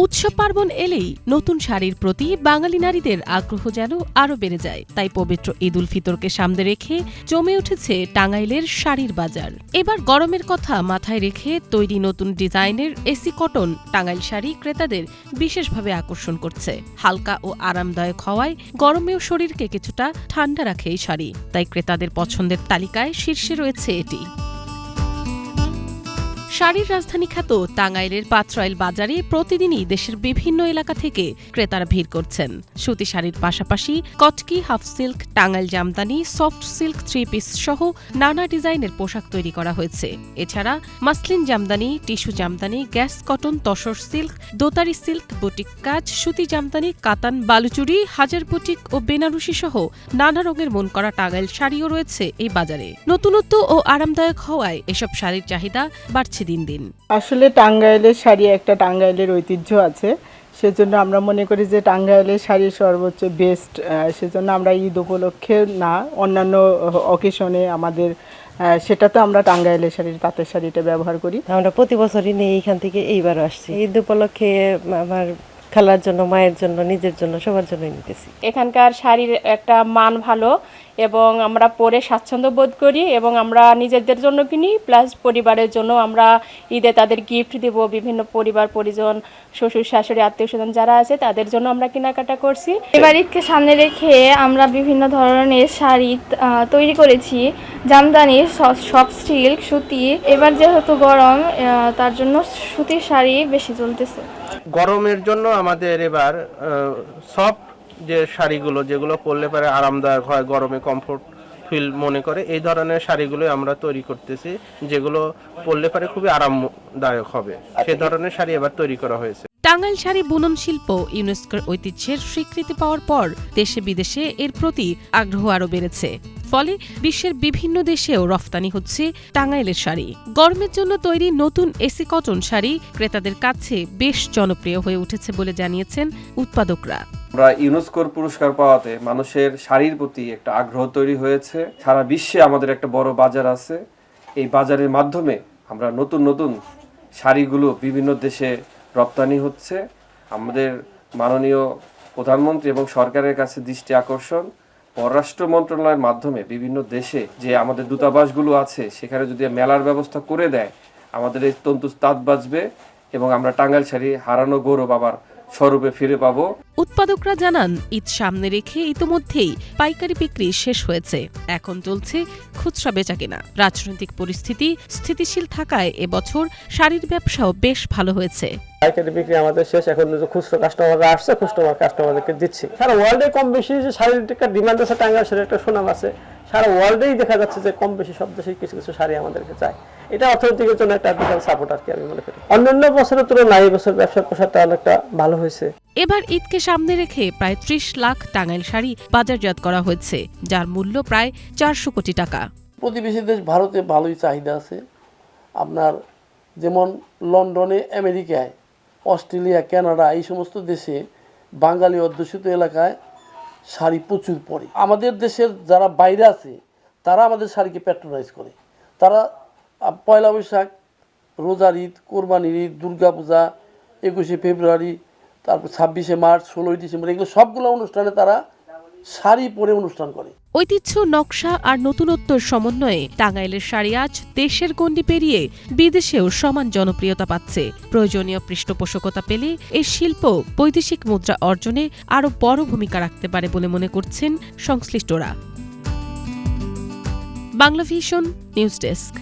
উৎসব পার্বণ এলেই নতুন শাড়ির প্রতি বাঙালি নারীদের আগ্রহ যেন আরও বেড়ে যায়। তাই পবিত্র ঈদ উল ফিতরকে সামনে রেখে জমে উঠেছে টাঙ্গাইলের শাড়ির বাজার। এবার গরমের কথা মাথায় রেখে তৈরি নতুন ডিজাইনের এসি কটন টাঙ্গাইল শাড়ি ক্রেতাদের বিশেষভাবে আকর্ষণ করছে। হালকা ও আরামদায়ক হওয়ায় গরমেও শরীরকে কিছুটা ঠান্ডা রাখে এই শাড়ি, তাই ক্রেতাদের পছন্দের তালিকায় শীর্ষে রয়েছে এটি। শাড়ির রাজধানী খ্যাত টাঙ্গাইলের পাত্রাইল বাজারে প্রতিদিনই দেশের বিভিন্ন এলাকা থেকে ক্রেতারা ভিড় করছেন। সুতি শাড়ির পাশাপাশি কটকি, half silk, Tangail jamdani, soft silk, three piece সহ নানা ডিজাইনের পোশাক তৈরি করা হয়েছে। এছাড়া muslin jamdani, tissue jamdani, gas cotton, tussar silk, দোতারি সিল্ক, বুটিক কাজ, সুতি জামদানি, কাতান, বালুচুরি, হাজার বুটিক ও বেনারসি সহ নানা রঙের মন করা টাঙ্গাইল শাড়িও রয়েছে এই বাজারে। নতুনত্ব ও আরামদায়ক হওয়ায় এসব শাড়ির চাহিদা বাড়ছে দিন দিন। আসলে টাঙ্গাইলের শাড়ি একটা টাঙ্গাইলের ঐতিহ্য আছে, সেজন্য আমরা মনে করি যে টাঙ্গাইলের শাড়ি সর্বোচ্চ বেস্ট। সেজন্য আমরা ঈদ উপলক্ষে না, অন্যান্য অকেশনে আমাদের সেটাতে আমরা টাঙ্গাইলের শাড়ির তাঁতের শাড়িটা ব্যবহার করি। আমরা প্রতি বছরই নেই, এইখান থেকে এইবারও আসছি। ঈদ উপলক্ষে আমার খেলার জন্য, মায়ের জন্য, নিজের জন্য, সবার জন্য নিতেছি। এখানকার শাড়ির একটা মান ভালো এবং আমরা পরে স্বাচ্ছন্দ্য বোধ করি এবং আমরা নিজেদের জন্য কিনি, প্লাস পরিবারের জন্য আমরা ঈদে তাদের গিফট দেব। বিভিন্ন পরিবার পরিজন, শ্বশুর শাশুড়ি, আত্মীয় স্বজন যারা আছে তাদের জন্য আমরা কেনাকাটা করছি। এবার ঈদকে সামনে রেখে আমরা বিভিন্ন ধরনের শাড়ি তৈরি করেছি, জামদানি, সফট সিল্ক, সুতি। এবার যেহেতু গরম, তার জন্য সুতির শাড়ি বেশি চলতেছে। গরমের জন্য আমাদের এবার সফট যে শাড়িগুলো, যেগুলো পরলে পরে আরামদায়ক হয়, গরমে কমফোর্ট ফিল মনে করে, এই ধরনের শাড়িগুলো আমরা তৈরি করতেছি, যেগুলো পরলে পরে খুবই আরামদায়ক হবে, সেই ধরনের শাড়ি এবার তৈরি করা হয়েছে। টাঙ্গাইল শাড়ি বুনন শিল্প ইউনেস্কোর ঐতিহ্যের স্বীকৃতি পাওয়ার পর দেশে বিদেশে এর প্রতি আগ্রহ আরও বেড়েছে। ফলে বিশ্বের বিভিন্ন দেশেও রফতানি হচ্ছে টাঙ্গাইলের শাড়ি। গরমের জন্য তৈরি নতুন এসি কটন শাড়ি ক্রেতাদের কাছে বেশ জনপ্রিয় হয়ে উঠেছে বলে জানিয়েছেন উৎপাদকরা। আমরা ইউনেস্কোর পুরস্কার পাওয়াতে মানুষের শাড়ির প্রতি একটা আগ্রহ তৈরি হয়েছে। সারা বিশ্বে আমাদের একটা বড় বাজার আছে। এই বাজারের মাধ্যমে আমরা নতুন নতুন শাড়িগুলো বিভিন্ন দেশে রপ্তানি হচ্ছে। আমাদের মাননীয় প্রধানমন্ত্রী এবং সরকারের কাছে দৃষ্টি আকর্ষণ, পররাষ্ট্র মন্ত্রণালয়ের মাধ্যমে বিভিন্ন দেশে যে আমাদের দূতাবাসগুলো আছে সেখানে যদি মেলার ব্যবস্থা করে দেয়, আমাদের এই তন্তু তাঁত বাঁচবে এবং আমরা টাঙ্গাইল শাড়ি হারানো গৌরব আবার স্বরূপে ফিরে পাবো। উৎপাদকরা জানান, ঈদ সামনে রেখে ইতোমধ্যেই পাইকারি বিক্রি শেষ হয়েছে, এখন চলছে খুচরা বেচাকেনা। রাজনৈতিক পরিস্থিতি স্থিতিশীল থাকায় এবছর শাড়ির ব্যবসাও বেশ ভালো হয়েছে। পাইকারি বিক্রি আমাদের শেষ, এখন খুচরো কাস্টমাররা আসছে, কাস্টমারদেরকে দিচ্ছি। সারা ওয়ার্ল্ডে কম বেশি যে শাড়ির একটা ডিমান্ড আছে, টাঙ্গাইল শাড়ির একটা সুনাম আছে। সারা ওয়ার্ল্ডেই দেখা যাচ্ছে যে কম বেশি সব দেশে কিছু কিছু শাড়ি আমাদেরকে চায়। এটা অর্থনৈতিকের জন্য একটা বিশাল সাপোর্ট আর কি আমি মনে করি। অন্যান্য বছরের তুলনায় এই বছর ব্যবসার প্রসারটা অনেকটা ভালো হয়েছে। এবার ঈদকে সামনে রেখে প্রায় ৩০ লাখ টাঙ্গাইল শাড়ি বাজারজাত করা হয়েছে, যার মূল্য প্রায় ৪০০ কোটি টাকা। প্রতিবেশী দেশ ভারতে ভালোই চাহিদা আছে। আপনার যেমন লন্ডনে, আমেরিকায়, অস্ট্রেলিয়া, কানাডা, এই সমস্ত দেশে বাঙালি অধ্যুষিত এলাকায় শাড়ি প্রচুর পরে। আমাদের দেশের যারা বাইরে আছে তারা আমাদের শাড়িকে প্যাট্রোনাইজ করে। তারা পয়লা বৈশাখ, রোজার ঈদ, কোরবানির ঈদ, দুর্গাপূজা, ২১শে ফেব্রুয়ারি, তারপর ২৬শে মার্চ, ১৬ই ডিসেম্বর, এগুলো সবগুলো অনুষ্ঠানে তারা শাড়ি পরে অনুষ্ঠান করে। ঐতিহ্য, নকশা আর নতুনত্বর সমন্বয়ে টাঙ্গাইলের শাড়ি আজ দেশের গণ্ডি পেরিয়ে বিদেশেও সমান জনপ্রিয়তা পাচ্ছে। প্রয়োজনীয় পৃষ্ঠপোষকতা পেলে এই শিল্প বৈদেশিক মুদ্রা অর্জনে আরও বড় ভূমিকা রাখতে পারে বলে মনে করছেন সংশ্লিষ্টরা। Banglavision news desk.